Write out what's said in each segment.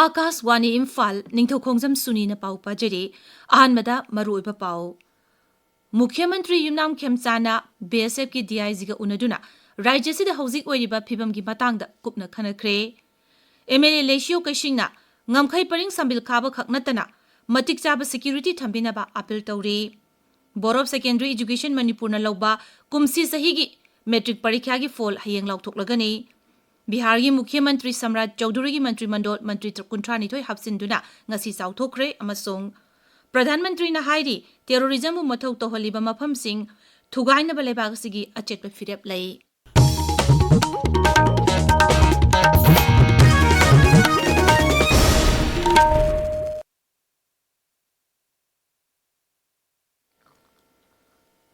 आकाशवाणी इम्फाल निंगथौखोंजम सुनी न पाउ पाजरी अहनमदा मरुइबा पाउ मुख्यमंत्री युमनाम खेमचाना बीएसएफ की डीआईजी का उनदुना राज्यसिदा हौजिक ओइरिबा फिबम की मतांगदा कुपना खनख्रे MLA लेशियो कशिंगना ngamkhai paring sambil khaba khaknatana matik chaba security thambinaba appeal tawri Board of Secondary Education Manipur na lawba kumsi sahigi metric parikha gi fall hayeng lauthoklagani Bihar gi Mukhyamantri Samrat Chaudhary gi Mantri Mandol Mantri 32 hapsinduna ngasi sauthokre amasung Pradhan Mantri na hairi terrorism mu mathau tohaliba mafam sing thugaina ba lebag sigi achet ba firep lai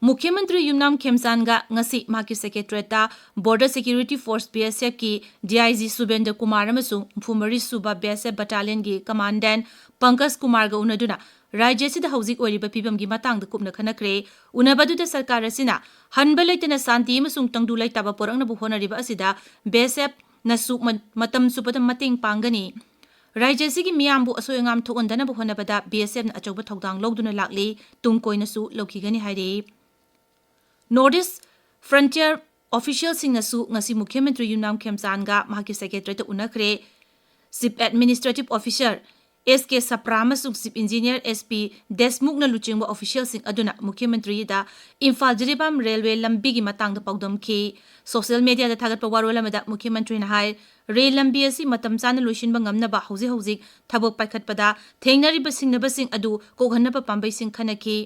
मुख्यमंत्री Yumnam खेमसानगा ngasi maki secretariat border security force BSF ki DIG Subendra Kumar amasung Phumari Suba BSF battalion gi commandant Pankaj Kumar ga unaduna rajya sida hauzik oriba pibam gi matang da kupna khanakre unabadu da sarkar asina hanba leitana santi amasung tangdu leitaba porang na bu honariba asida BSF nasu matam supada mating pangani rajya sigi miyambu asoyangam thokondana bu honabada BSF na achoba thokdang logduna lakli tungkoina su lokhigani hairi Northeast Frontier Official Singnasu ngasi Mukhyamantri Yumnam Khemsanga mahaki secretary unakre Chief Administrative Officer SK Saprama sung Chief Engineer SP Desmukh na luchingwa official sing aduna Mukhyamantri da Imphal Jiribam Railway lambi gi matang da pawdam ki social media da thagat pawarwala mada Mukhyamantri na hai rail lambi asi matam chana luishinba ngamna ba hauji thabok paikhat pada thengnari ba sing adu kokhanna pa pambai sing khanaki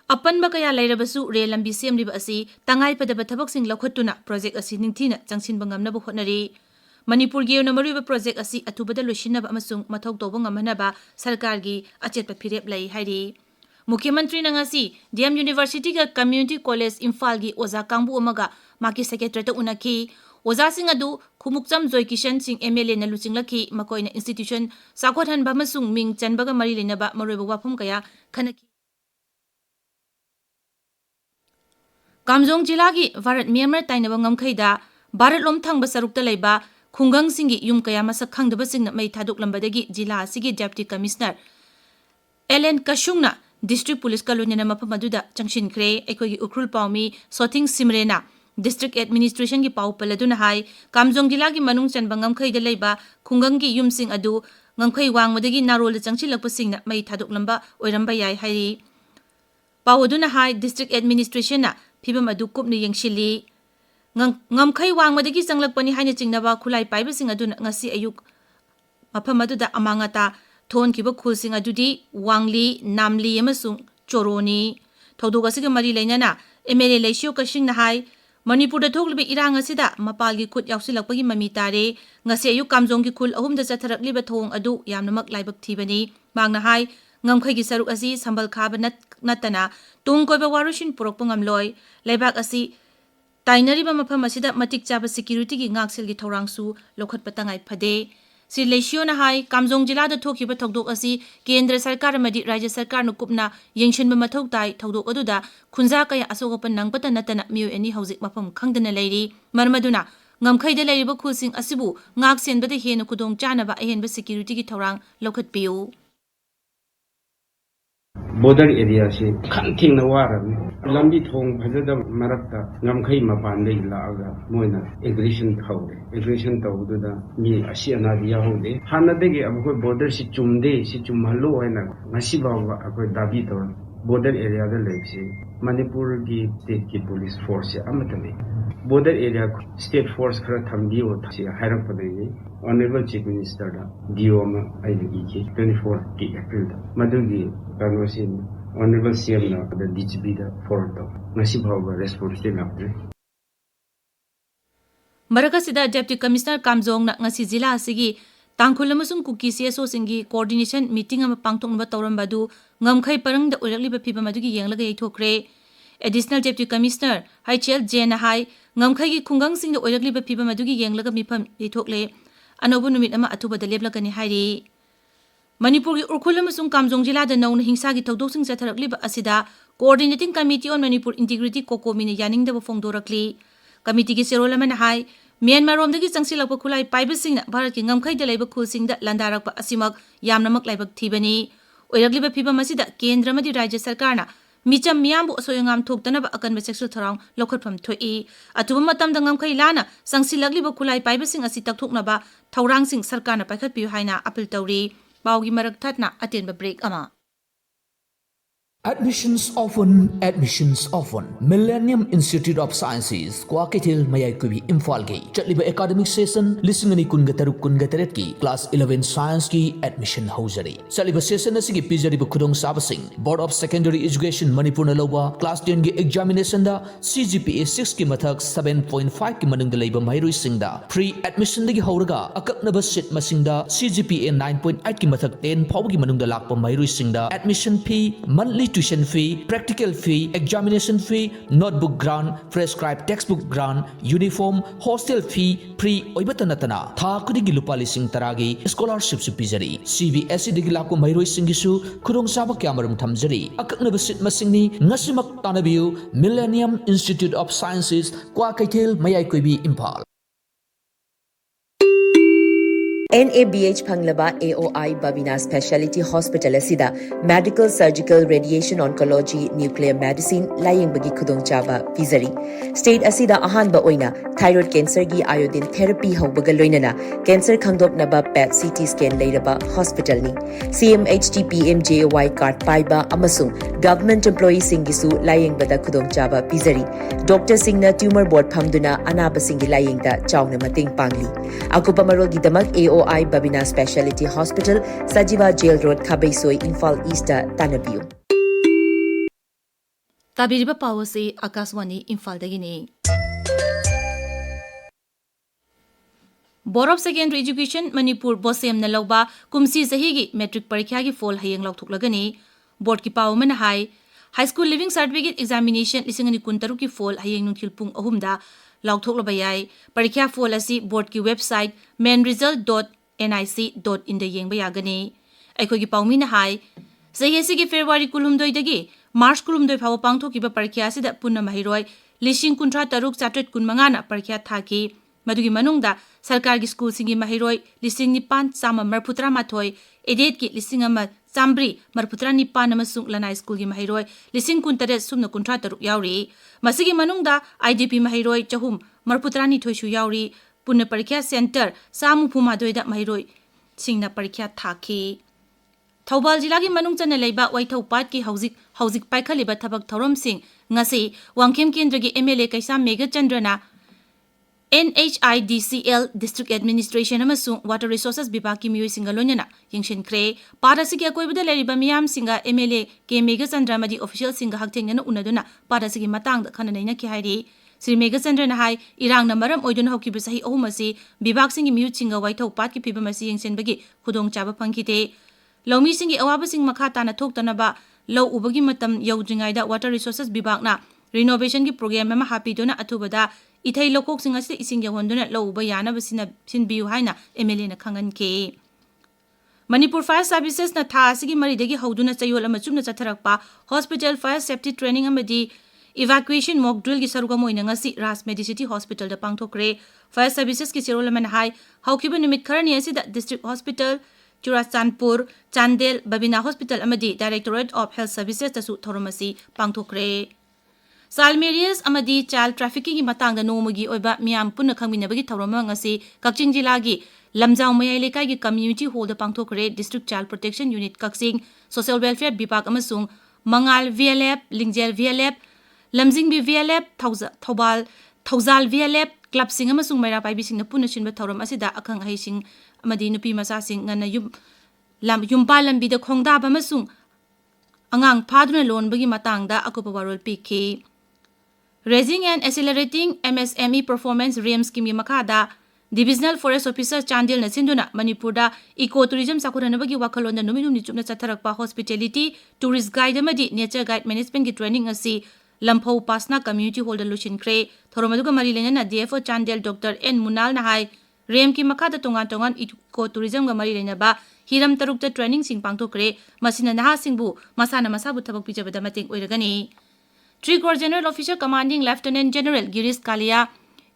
Apanba kaya lairabasu rail lambi semliba asi tangai padaba thabak sing lokhatuna project asi ningthina changsin bangamna bu khotnari Manipur gi na mariba project asi atubada loishinaba amasung mathau toba ngamhanaba sarkar gi achetpa phirep lai hairi Mukhyamantri nangasi DM University ga Community College Imphal gi oza kangbu amaga maki secretary unaki oza sing adu khumukcham joy kishan sing MLA na luchinglaki makoina institution sakhothan ba masung ming chanbaga mari lenaba maroiba wafum kaya khanaki Kamjong jila gi Bharat Myanmar tainaba ngamkhaida Bharat lom thangba sarukta leiba khungang singi yum kaya masak khangdaba singna mai thaduk lambadagi jila asigi deputy commissioner Ellen Kashungna district police colony na mapamaduda changshin kre ekoi ukrul pawmi sothing simrena district administration gi paw paladuna hai Kamjong jila gi manung chanba ngamkhaida leiba khungang gi yum sing adu ngamkhai wangmadagi narol changchilakpa singna mai thaduk lamba oiramba yai hairi pawduna hai district administration na Pibam adu kupni yengshili ngamkhai wangmadagi changlakpani haina chingnaba khulai paibasing aduna ngasi ayuk maphamadu da amangata thon kiba khulsing adudi wangli namli amasung choroni thodog asiga mari leinana MLA leisio kashing na hai Manipur da thokliba irang asida mapalgi khut yausilakpagi mami tare ngasi ayuk Kamjong gi khul ahum da chatharakliba thong adu yamnamak laibak thibani mangna hai ngamkhai gi saruk asi sambal khaba natana tung koiba warushin purokpa ngamloi leibak asi tainariba mafam asida matik chaba security gi ngaksel gi thorangsu lokhat patangai phade si leisio na hai Kamjong jila da thokiba thokdok asi kendra sarkar amadi rajya sarkar nu kupna yengshin ba mathau tai thokdok aduda khunja kaya asogopan nangpata natana miyo ani hauzik mafam khangdana leiri marmaduna ngamkhai da leiriba khulsing asibu ngaksen bada hena kudong chana ba ahen ba security gi thorang lokhat piu border area se khanting na waram lambi thong phajada marakta ngamkhai mapan dei laaga moina aggression tawdu da mi asiana dia hode hanadege abko border si chumhallo haina ngasi bawa akoi dabi tor border area da leksi Manipur gi state ki police force amatame border area state force khara thambi o thasi hairak padai honorable chief minister da diom IDG 24 ki April da madugi Conversation Honorable CM na the DGB da for the ngasi bhawa response din apre Marakasida Deputy Commissioner Kamjong na ngasi jila asigi tangkhul amasung kuki CSO singi coordination meeting ama pangtongba tawrambadu ngamkhai parang da urakliba phibam adugi yenglaga yaithokre Additional Deputy Commissioner Haichel Jena hai ngamkhai gi khungang sing da urakliba phibam adugi yenglaga mifam yaithokle anobu numit ama athuba da leblakani hairi Manipur gi urkhul amasung Kamjong jila da nauna hingsa gi thawdok sing chatharakliba asida Coordinating Committee on Manipur Integrity Kokomi ne yaning da fongdorakli committee gi serol amana hai ꯃ꯭ꯌꯥꯟꯃꯥꯔꯣꯝꯗꯒꯤ ꯆꯪꯁꯤꯜꯂꯛꯄ ꯈꯨꯠꯂꯥꯏ ꯄꯥꯏꯕꯁꯤꯡꯅ ꯚꯥꯔꯠꯀꯤ ꯉꯝꯈꯩꯗ ꯂꯩꯕ ꯈꯨꯜꯁꯤꯡꯗ ꯂꯥꯟꯗꯥꯔꯛꯄ ꯑꯁꯤꯃꯛ ꯌꯥꯝꯅꯃꯛ ꯂꯥꯏꯕꯛ ꯊꯤꯕꯅꯤ꯫ ꯑꯣꯏꯔꯛꯂꯤꯕ ꯐꯤꯚꯝ ꯑꯁꯤꯗ ꯀꯦꯟꯗ꯭ꯔ ꯑꯃꯗꯤ ꯔꯥꯖ꯭य ꯁꯔꯀꯥꯔꯅ ꯃꯤꯆꯝ ꯃꯤꯌꯥꯝꯕꯨ ꯑꯁꯣꯏ ꯑꯉꯥꯝ ꯊꯣꯛꯇꯅꯕ ꯑꯀꯟꯕ ꯆꯦꯛꯁꯤꯜ ꯊꯧꯔꯥꯡ ꯂꯧꯈꯠꯐꯝ ꯊꯣꯛꯏ꯫ ꯑꯊꯨꯕ ꯃꯇꯝꯗ ꯉꯝꯈꯩ ꯂꯥꯟꯅ ꯆꯪꯁꯤꯜꯂꯛꯂꯤꯕ ꯈꯨꯠꯂꯥꯏ ꯄꯥꯏꯕꯁꯤꯡ ꯑꯁꯤ ꯇꯛꯊꯣꯛꯅꯕ ꯊꯧꯔꯥꯡꯁꯤꯡ ꯁꯔꯀꯥꯔꯅ ꯄꯥꯏꯈꯠꯄꯤꯌꯨ ꯍꯥꯏꯅ ꯑꯄꯤꯜ ꯇꯧꯔꯤ꯫ ꯄꯥꯎꯒꯤ ꯃꯔꯛ ꯊꯠꯅ ꯑꯇꯦꯟꯕ ꯕ꯭ꯔꯦꯛ ꯑꯃ꯫ Admissions often. Millennium Institute of Sciences, Kwaketil Mayaykubi Imphal Gi. Chatliba academic session, listening kungataruk ki, class 11 science ki admission hauzari. Chatliba session asigi pizari bukudong sabasing. Board of Secondary Education Manipur na loba, class 10 ki examination da, CGPA 6 ki mathak 7.5 ki manung da laiba mahiru sing da. Pre-admission dagi hauraga, akak na basit masing da, CGPA 9.8 ki mathak 10 pau ki manung da lakpa mahiru sing da. Admission fee, monthly tuition fee, practical fee, examination fee, notebook grant, prescribed textbook grant, uniform, hostel fee, oibatanatana, tha kudigi lupa lising taragi, scholarship su pizari, CBSE digi lakpo mairoi singisu, kudong saba kyamarum thamjari, akakna basit masingni, ngasimak tanabiu, Millennium Institute of Sciences, Kwaketil Mayaykubi Imphal. NABH Phanglaba AOI Babina Specialty Hospital asida Medical Surgical Radiation Oncology Nuclear Medicine laying bagi khudong chaba pizari. State asida ahanba oina thyroid cancer gi iodine therapy haubaga loinana cancer khangdopnaba PET CT scan leiraba hospital ni. CMHT PMJY card paiba amasung government employee singisu laying bada khudong chaba pizari. Dr. Singna tumor board phamduna anaba singi laying da chawna mating pangli. Akupa marol gi damak AOI Babina Specialty Hospital, Sajiva Jail Road, Khabaisoi, Imphal East, Tanabiu. ꯇꯥꯕꯤꯔꯤꯕ ꯄꯥꯎ ꯑꯁꯤ ꯑꯀꯥꯁꯋꯥꯅꯤ ꯏꯝꯐꯥꯜꯗꯒꯤꯅꯤ꯫ Board of secondary education Manipur ꯕꯣꯁꯦꯝꯅ ꯂꯧꯕ ꯀꯨꯝꯁꯤ ꯆꯍꯤꯒꯤ metric ꯄꯔꯤꯈ꯭ꯌꯥꯒꯤ fall ꯍꯌꯦꯡ ꯂꯥꯎꯊꯣꯛꯂꯒꯅꯤ꯫ ꯕꯣꯔꯗꯀꯤ ꯄꯥꯎ ꯑꯃꯅ ꯍꯥꯏ ꯍꯥꯏꯁ꯭ꯀꯨꯜ ꯂꯤꯚꯤꯡ ꯁꯥꯔꯇꯤꯐꯤꯀꯦꯠ ꯑꯦꯛꯖꯥꯃꯤꯅꯦꯁꯟ 2026 ꯀꯤ ꯐꯣꯜ ꯍꯌꯦꯡ ꯅꯨꯡꯊꯤꯜ ꯄꯨꯡ 3ꯗ ꯂꯥꯎꯊꯣꯛꯂꯕ ꯌꯥꯏ꯫ ꯄꯔꯤꯈ꯭ꯌꯥ ꯐꯣꯜ ꯑꯁꯤ ꯕꯣꯔꯗꯀꯤ ꯋꯦꯕꯁꯥꯏꯠ mainresult.nic.in ꯗ ꯌꯦꯡꯕ ꯌꯥꯒꯅꯤ꯫ ꯑꯩꯈꯣꯏꯒꯤ ꯄꯥꯎꯃꯤꯅ ꯍꯥꯏ ꯆꯍꯤ ꯑꯁꯤꯒꯤ ꯐꯦꯕ꯭ꯔꯨꯋꯥꯔꯤ 12ꯗꯒꯤ ꯃꯥꯔꯆ 12 ꯐꯥꯎꯕ ꯄꯥꯡꯊꯣꯛꯈꯤꯕ ꯄꯔꯤꯈ꯭ꯌꯥ ꯑꯁꯤꯗ ꯄꯨꯟꯅ ꯃꯍꯩꯔꯣꯏ 53,715ꯅ ꯄꯔꯤꯈ꯭ꯌꯥ ꯊꯥꯈꯤ꯫ ꯃꯗꯨꯒꯤ ꯃꯅꯨꯡꯗ ꯁꯔꯀꯥꯔꯒꯤ ꯁ꯭ꯀꯨꯜꯁꯤꯡꯒꯤ ꯃꯍꯩꯔꯣꯏ 9,939, ꯑꯦꯗꯦꯗꯀꯤ 1,339 ꯑꯃꯁꯨꯡ ꯂꯅꯥꯏ ꯁ꯭ꯀꯨꯜꯒꯤ ꯃꯍꯩꯔꯣꯏ 18,063 ꯌꯥꯎꯔꯤ꯫ ꯃꯁꯤꯒꯤ ꯃꯅꯨꯡꯗ IDP ꯃꯍꯩꯔꯣꯏ 332 ꯁꯨ ꯌꯥꯎꯔꯤ꯫ ꯄꯨꯟꯅ ꯄꯔꯤꯈ꯭ꯌꯥ ꯁꯦꯟꯇꯔ 135ꯗ ꯃꯍꯩꯔꯣꯏꯁꯤꯡꯅ ꯄꯔꯤꯈ꯭ꯌꯥ ꯊꯥꯈꯤ꯫ ꯊꯧꯕꯥꯜ ꯖꯤꯂꯥꯒꯤ ꯃꯅꯨꯡ ꯆꯟꯅ ꯂꯩꯕ ꯋꯥꯏꯊꯧꯄꯥꯠꯀꯤ ꯍꯧꯖꯤꯛ ꯄꯥꯏꯈꯠꯂꯤꯕ ꯊꯕꯛ ꯊꯧꯔꯝꯁꯤꯡ ꯉꯁꯤ ꯋꯥꯡꯈꯦꯝ ꯀꯦꯟꯗ꯭ꯔꯒꯤ MLA ꯀꯩꯁꯥꯝ ꯃꯦꯘꯆꯟꯗ꯭ꯔꯅ NHIDCL ꯗꯤꯁꯇ꯭ꯔꯤꯛ ꯑꯦꯗꯃꯤꯅꯤꯁꯇ꯭ꯔꯦꯁꯟ ꯑꯃꯁꯨꯡ ꯋꯥꯇꯔ ꯔꯤꯁꯣꯔꯁꯦꯁ ꯕꯤꯚꯥꯒꯀꯤ ꯃꯤꯑꯣꯏꯁꯤꯡꯒ ꯂꯣꯏꯅꯅ ꯌꯦꯡꯁꯤꯟꯈ꯭ꯔꯦ꯫ ꯄꯥꯠ ꯑꯁꯤꯒꯤ ꯑꯀꯣꯏꯕꯗ ꯂꯩꯔꯤꯕ ꯃꯤꯌꯥꯝꯁꯤꯡꯒ MLA ꯀꯦ ꯃꯦꯘꯆꯟꯗ꯭ꯔ ꯑꯃꯗꯤ ꯑꯣꯐꯤꯁꯤꯌꯦꯜꯁꯤꯡꯒ ꯍꯛꯊꯦꯡꯅꯅ ꯎꯅꯗꯨꯅ ꯄꯥꯠ ꯑꯁꯤꯒꯤ ꯃꯇꯥꯡꯗ ꯈꯟꯅ ꯅꯩꯅꯈꯤ ꯍꯥꯏꯔꯤ꯫ శ్రీ ꯃꯦꯘꯆꯟꯗ꯭ꯔꯅ ꯍꯥꯏ ꯏꯔꯥꯡꯅ ꯃꯔꯝ ꯑꯣꯏꯗꯨꯅ ꯍꯧꯈꯤꯕ ꯆꯍꯤ 3 ꯑꯁꯤ ꯕꯤꯚꯥꯒꯁꯤꯡꯒꯤ ꯃꯤꯍꯨꯠꯁꯤꯡꯒ ꯋꯥꯏꯊꯧꯄꯥꯠꯀꯤ ꯐꯤꯕꯝ ꯑꯁꯤ ꯌꯦꯡꯁꯤꯟꯕꯒꯤ ꯈꯨꯗꯣꯡꯆꯥꯕ ꯐꯪꯈꯤꯗꯦ꯫ ꯂꯧꯃꯤꯁꯤꯡꯒꯤ ꯑꯋꯥꯕꯁꯤꯡ ꯃꯈꯥ ꯇꯥꯅ ꯊꯣꯛꯇꯅꯕ ꯂꯧ ꯎꯕꯒꯤ ꯃꯇꯝ ꯌꯧꯗ꯭ꯔꯤꯉꯩꯗ ꯋꯥꯇꯔ ꯔꯤꯁꯣꯔꯁꯦꯁ ꯕꯤꯚꯥꯒꯅ ꯔꯤꯅꯣꯚꯦꯁꯟꯒꯤ ꯄ꯭ꯔꯣꯒ꯭ꯔꯥꯝ ꯑꯃ ꯍꯥꯞꯄꯤꯗꯨꯅ ꯑꯊꯨꯕꯗ ꯏꯊꯩ ꯂꯧꯈꯣꯛꯁꯤꯡ ꯑꯁꯤꯗ ꯏꯁꯤꯡ ꯌꯧꯍꯟꯗꯨꯅ ꯂꯧ ꯎꯕ ꯌꯥꯅꯕ ꯁꯤꯟꯕꯤꯌꯨ ꯍꯥꯏꯅ MLAꯅ ꯈꯪꯍꯟꯈꯤ꯫ ꯃꯅꯤꯄꯨꯔ ꯐꯥꯌꯔ ꯁꯥꯔꯚꯤꯁꯦꯁꯅ ꯊꯥ ꯑꯁꯤꯒꯤ 4ꯗꯒꯤ ꯍꯧꯗꯨꯅ ꯆꯌꯣꯜ ꯑꯃ ꯆꯨꯞꯅ ꯆꯠꯊꯔꯛꯄ ꯍꯣꯁꯄꯤꯇꯥꯜ ꯐꯥꯌꯔ ꯁꯦꯐꯇꯤ ꯇ꯭ꯔꯦꯅꯤꯡ ꯑꯃꯗꯤ ꯏꯚꯥꯀ꯭ꯌꯨꯑꯦꯁꯟ ꯃꯣꯛ ꯗ꯭ꯔꯤꯜꯒꯤ ꯁꯔꯨꯛ ꯑꯃ ꯑꯣꯏꯅ ꯉꯁꯤ ꯔꯥꯖ ꯃꯦꯗꯤꯁꯤꯇꯤ ꯍꯣꯁꯄꯤꯇꯥꯜꯗ ꯄꯥꯡꯊꯣꯛꯈ꯭ꯔꯦ꯫ ꯐꯥꯌꯔ ꯁꯥꯔꯚꯤꯁꯦꯁꯀꯤ ꯆꯦꯔꯣꯜ ꯑꯃꯅ ꯍꯥꯏ ꯍꯧꯈꯤꯕ ꯅꯨꯃꯤꯠ ꯈꯔꯅꯤ ꯑꯁꯤꯗ ꯗꯤꯁꯇ꯭ꯔꯤꯛ ꯍꯣꯁꯄꯤꯇꯥꯜ, ꯆꯨꯔꯥꯆꯥꯟꯄꯨꯔ, ꯆꯥꯟꯗꯦꯜ, ꯕꯕꯤꯅꯥ ꯍꯣꯁꯄꯤꯇꯥꯜ ꯑꯃꯗꯤ ꯗꯥꯏꯔꯦꯛꯇꯣꯔꯦꯠ ꯑꯣꯐ ꯍꯦꯜꯊ ꯁꯥꯔꯚꯤꯁꯦꯁꯇꯁꯨ ꯊꯧꯔꯝ ꯑꯁꯤ ꯄꯥꯡꯊꯣꯛꯈ꯭ꯔꯦ꯫ ꯆꯥꯏꯜꯗ ꯃꯦꯔꯤꯌꯦꯖ ꯑꯃꯗꯤ ꯆꯥꯏꯜꯗ ꯇ꯭ꯔꯥꯐꯤꯀꯤꯡꯒꯤ ꯃꯇꯥꯡꯗ ꯅꯣꯡꯃꯒꯤ ꯑꯣꯏꯕ ꯃꯤꯌꯥꯝ ꯄꯨꯟꯅ ꯈꯪꯃꯤꯟꯅꯕꯒꯤ ꯊꯧꯔꯝ ꯑꯃ ꯉꯁꯤ ꯀꯛꯆꯤꯡ ꯖꯤꯂꯥꯒꯤ ꯂꯝꯖꯥꯎ ꯃꯌꯥꯏ ꯂꯩꯀꯥꯏꯒꯤ ꯀꯝꯃ꯭ꯌꯨꯅꯤꯇꯤ ꯍꯣꯜꯗ ꯄꯥꯡꯊꯣꯛꯈ꯭ꯔꯦ꯫ ꯗꯤꯁꯇ꯭ꯔꯤꯛ ꯆꯥꯏꯜꯗ ꯄ꯭ꯔꯣꯇꯦꯛꯁꯟ ꯌꯨꯅꯤꯠ ꯀꯛꯆꯤꯡ, ꯁꯣꯁꯤꯌꯦꯜ ꯋꯦꯜꯐꯤꯌꯔ ꯕꯤꯚꯥꯒ ꯑꯃꯁꯨꯡ ꯃꯉꯥꯜ VLF, ꯂꯤꯡꯖꯦꯜ VLF, ꯂꯝꯖꯤꯡꯕꯤ VLF, ꯊꯧꯖꯥꯜ VLF, ꯀ꯭ꯂꯕꯁꯤꯡ ꯑꯃꯁꯨꯡ ꯃꯩꯔꯥ ꯄꯥꯏꯕꯤꯁꯤꯡꯅ ꯄꯨꯟꯅ ꯁꯤꯟꯕ ꯊꯧꯔꯝ ꯑꯁꯤꯗ ꯑꯈꯪ ꯑꯍꯩꯁꯤꯡ ꯑꯃꯗꯤ ꯅꯨꯄꯤ ꯃꯆꯥꯁꯤꯡ ꯉꯟꯅ ꯌꯨꯝꯄꯥꯜ ꯂꯝꯕꯤꯗ ꯈꯣꯡꯗꯥꯕ ꯑꯃꯁꯨꯡ ꯑꯉꯥꯡ ꯐꯥꯗꯨꯅ ꯂꯣꯟꯕꯒꯤ ꯃꯇꯥꯡꯗ ꯑꯀꯨꯞꯄ ꯋꯥꯔꯣꯜ ꯄꯤꯈꯤ꯫ ꯔꯦꯖꯤꯡ ꯑꯦꯟड ꯑꯦꯁꯤꯂꯔꯦꯇꯤꯡ MSME ꯄꯔꯐꯣꯔꯃꯦꯟꯁ RAME ꯁ꯭ꯀꯤꯝꯒꯤ ꯃꯈꯥꯗ ꯗꯤꯚꯤꯖꯅꯦꯜ ꯐꯣꯔꯦꯁꯠ ꯑꯣꯐꯤꯁꯔ ꯆꯥꯟꯗꯦꯜꯅ ꯁꯤꯟꯗꯨꯅ ꯃꯅꯤꯄꯨꯔꯗ ꯏꯀꯣ ꯇꯨꯔꯤꯖꯝ ꯆꯥꯎꯈꯠꯍꯟꯅꯕꯒꯤ ꯋꯥꯈꯜꯂꯣꯟꯗ ꯅꯨꯃꯤꯠ ꯍꯨꯝꯅꯤ ꯆꯨꯞꯅ ꯆꯠꯊꯔꯛꯄ ꯍꯣꯁꯄꯤꯇꯦꯂꯤꯇꯤ, ꯇꯨꯔꯤꯁꯠ ꯒꯥꯏꯗ ꯑꯃꯗꯤ ꯅꯦꯆꯔ ꯒꯥꯏꯗ ꯃꯦꯅꯦꯖꯃꯦꯟꯠꯒꯤ ꯇ꯭ꯔꯦꯅꯤꯡ ꯑꯁꯤ ꯂꯝꯐꯧ ꯄꯥꯁꯅꯥ ꯀꯝꯃ꯭ꯌꯨꯅꯤꯇꯤ ꯍꯣꯜꯗ ꯂꯣꯏꯁꯤꯟꯈ꯭ꯔꯦ꯫ ꯊꯧꯔꯝ ꯑꯗꯨꯒ ꯃꯔꯤ ꯂꯩꯅꯅ DFO ꯆꯥꯟꯗꯦꯜ ꯗꯣꯛꯇꯔ N. ꯃꯨꯅꯥꯜꯅ ꯍꯥꯏ RAMEꯒꯤ ꯃꯈꯥꯗ ꯇꯣꯉꯥꯟ ꯏꯀꯣ ꯇꯨꯔꯤꯖꯝꯒ ꯃꯔꯤ ꯂꯩꯅꯕ ꯍꯤꯔꯝ 6ꯇ ꯇ꯭ꯔꯦꯅꯤꯡꯁꯤꯡ ꯄꯥꯡꯊꯣꯛꯈ꯭ꯔꯦ꯫ ꯃꯁꯤꯅ ꯅꯍꯥꯁꯤꯡꯕꯨ ꯃꯁꯥꯅ ꯃꯁꯥꯕꯨ ꯊꯕꯛ ꯄꯤꯖꯕꯗ ꯃꯇꯦꯡ ꯑꯣꯏꯔꯒꯅꯤ꯫ 3 corps general officer commanding lieutenant general Girish Kalia,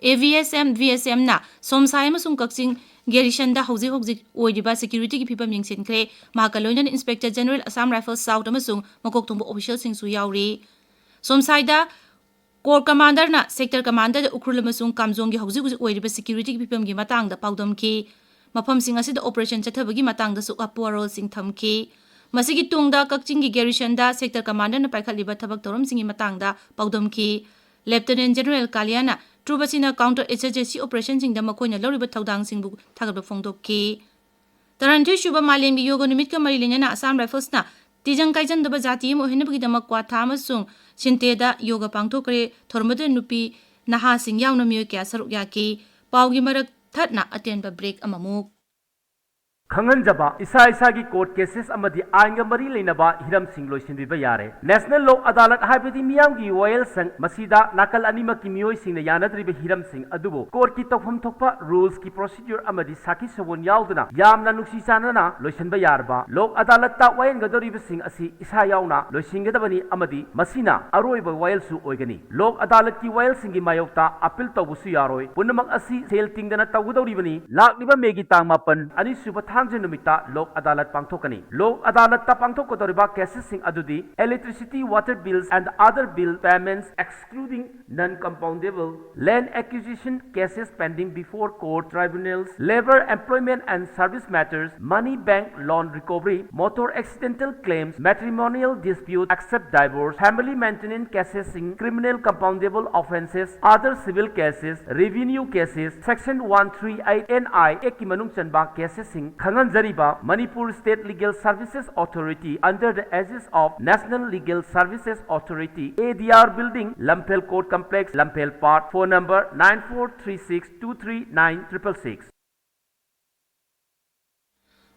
AVSM VSM na somsai amasung kakching garrison da hojik oidiba security ki phipam yingsinkhre mahakaloinan Inspector General Assam Rifles South amasung makok thongba official singsu yauri somsai da Corps Commander na Sector Commander da ukrul amasung kamjong gi hojik oidiba security ki phipam gi matang da paudam ki mafam sing asida operation chathabagi matang da su apwarol sing thamki masigi tungda kakching gi garrison da Sector Commander na paikhaliba thabak torom singi matang da paudam ki Lieutenant General Kaliana Trubasina counter insurgency operation sing da makoina loriba thaudang singbu thagaba phongdokki Taranthi shuba malem gi yoga numit ka mari lenyana Assam Rifles na tijang kaijan daba jati mo henabagi damak kwa thama sung sinte da yoga pangthokre thormada nupi naha sing yauna miyo kya saruk ya ki pawgi marak thatna atenba break amamuk खंगनजबा इसा इसा की court cases अमदी आइंगा मरी लेनबा Hiram Singh लोइसिनबिबा यारे national लोक अदालत हाइबदी मियाम की vial संग मसीदा नाकल अनिमक की मियोय सिंह ने यानद्रिबा हिरम सिंह अदुबो कोर्ट की तौफम थोकपा रूल्स की प्रोसीड्यूर अमदी साकी सबोन यावदना यामना नुक्सी चानना लोइसिनबा यारबा लोक अदालत ता वॉयल गदोरिबा सिंह असि इसा यावना लोइसिंगदबनी अमदी मसीना अरोइबा वॉयल सु ओइगनी लोक अदालत की वॉयल सिंह की मायोक्ता अपील तौबुसु यारोय पुनमक असि सेल तिंगदना तौगदौरिबनी लाकलिबा मेगी तांग मापन अनि सुबह नुमिता लोक अदालत पांथोकनी लोक अदालत ता पांथोकदोरिबा केसेस सिंग अदुदी electricity water bills and other bill payments excluding non compoundable land acquisition cases pending before court tribunals labour employment and service matters money bank loan recovery motor accidental claims matrimonial dispute except divorce family maintenance cases सिंग criminal compoundable offences other civil cases revenue cases section 138 NI act की मनुंग चनबा cases सिंग खंगन जरीबा Manipur State Legal Services Authority under the aegis of National Legal Services Authority ADR Building Lamphel Court Complex Lamphel Park phone number 9436239666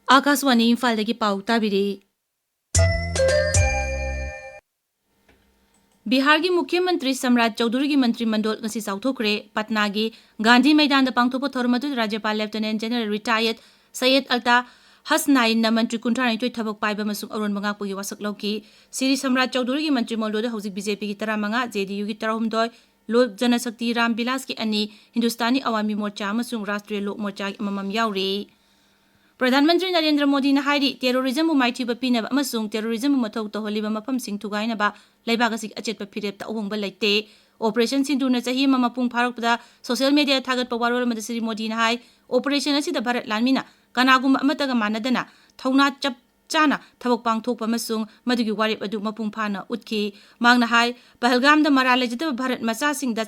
Akaswani Imphal dagi pau tabiri Bihar की मुख्यमंत्री सम्राट चौधरी की मंत्रिमंडल ngasi sauthokre Patna gi Gandhi Maidan da pangthokpa thormadu Rajyapal Lieutenant General Retired Syed Alta Hasnain na मंत्री कुंठाराई तोय थबक पाइबा मसुक अरुण मंगापुगी वासक लौकी श्री सम्राट चौधरी की मंत्रिमंडल दा हौजिक बीजेपी की 35 जेडीयू की 39 लोक जनशक्ति रामविलास की अनि हिंदुस्तानी अवामी मोर्चा मसुक राष्ट्रीय लोक मोर्चा ममम यावरे प्रधानमंत्री नरेंद्र मोदी ने हाइरी टेररिज्म माइथीबा पीनबा अमसुंग टेररिज्म मथौ तोहलिबा मफम सिंग थुगाइनबा लैबागसि अचेतबा फिरेप ता अहोंबा लैते ऑपरेशन सिंधुना चाही ममा पुंग फारकपदा सोशल मीडिया थागत पवारोल मद श्री मोदी ने हाई ऑपरेशन असिदा भारत लानमिना कनागुम अमतगा मानदना थौना चप चाना थबक पांगथोकपा मसुंग मदुगी वारेप अदु मपुंग फाना उतकी मांगना हाई पहलगाम द मरा लेजतबा भारत मचा सिंग द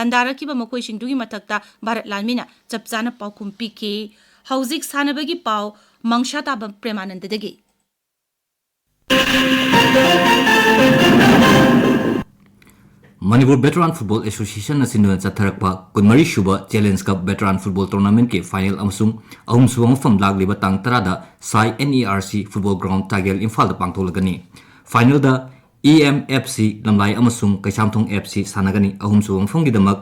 लंदारकिबा मकोइ सिंगदुगी मथकता भारत लानमिना चप चाना पाउखुम पिकी हौजिक सानबगी पाव मंगसाताबम Premanand दगी Manipur Veteran Football Association na sinuna chatharakpa kunmari shuba Challenge Cup Veteran Football Tournament ke final amsung ahum suwa mafam lagliba tang tarada Sai NERC Football Ground Tagel Imphal da pangtholagani final da EMFC lamlai amasung Kaisamthong FC sanagani ahum suwa mafam gidamak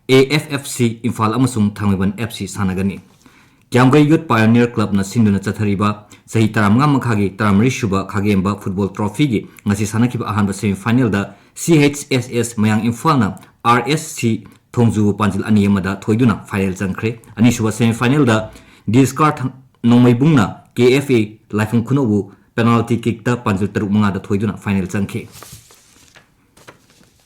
AFFC Imphal amasung Thangmeban FC sanagani Kyamgai Youth Pioneer Club na sinduna chathariba sahi taramnga makhagi taramri shuba khagemba football trophy gi ngasi sanakiba ahanba semi final da CHSS Mayang Imphal na RSC Thongju Panjil Aniyamada Thoiduna final changkhre ani shuba semi final da Discard Nongmaibung na KFA Laifung Khunobu penalty kick da Panjil Taruk Manga da Thoiduna final changkhe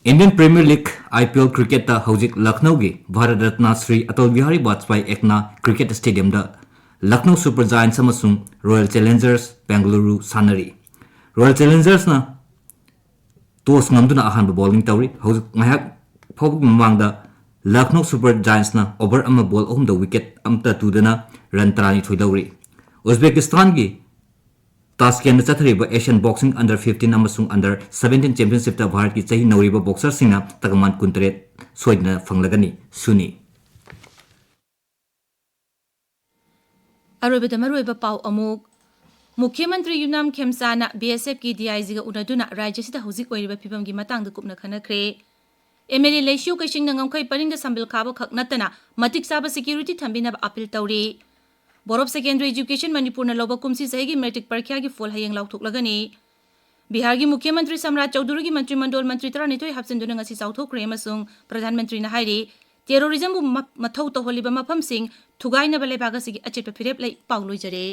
Indian Premier League IPL cricket ta hojik Lucknow gi Bharat Ratna Shri Atal Bihari Vajpayee Ekna Cricket Stadium da Lucknow Super Giants amasung Royal Challengers Bengaluru sanari Royal Challengers na toss ngamduna ahanba bowling tawri hojik ngayak phobuk mamangda Lucknow Super Giants na over ama ball ahum da wicket amta tudana run tarani thoidawri Uzbekistan gi Tashkent chathariba Asian Boxing Under 15 amasung Under 17 Championship ta Bharat ki chahi nauriba boxer singna tagaman kuntret soidna fanglagani Suni अरोबद मरोइब पाव अमुक मुख्यमंत्री Yunam खेमसाना BSF की DIG गा उनादुना राज्यसिदा हौजिक ओइरिबा फिबमगी मतांगदा कुपना खनख्रे MLA लेशियो कशिंग नंगमखै परिंग संबिल खाबो खक नतना मतिक साबा सिक्योरिटी थंबिना अपील तौरी board of secondary education Manipur न लोबा कुमसी सहीगी मैट्रिक परीक्षा की फॉल हयंग लाउथोकलगनी बिहार की मुख्यमंत्री सम्राट चौधरी की मंत्रिमंडल मंत्री 12 हप्चनदुना ngasi साउथोक्रे अमसुंग प्रधानमंत्री न हाइरी टेरोरिज्म मथौ तौहलिबा मफमसिंग थुगाइनबा लेबाक असिगी अचितपा फिरेप लै पाउ लोइजरे।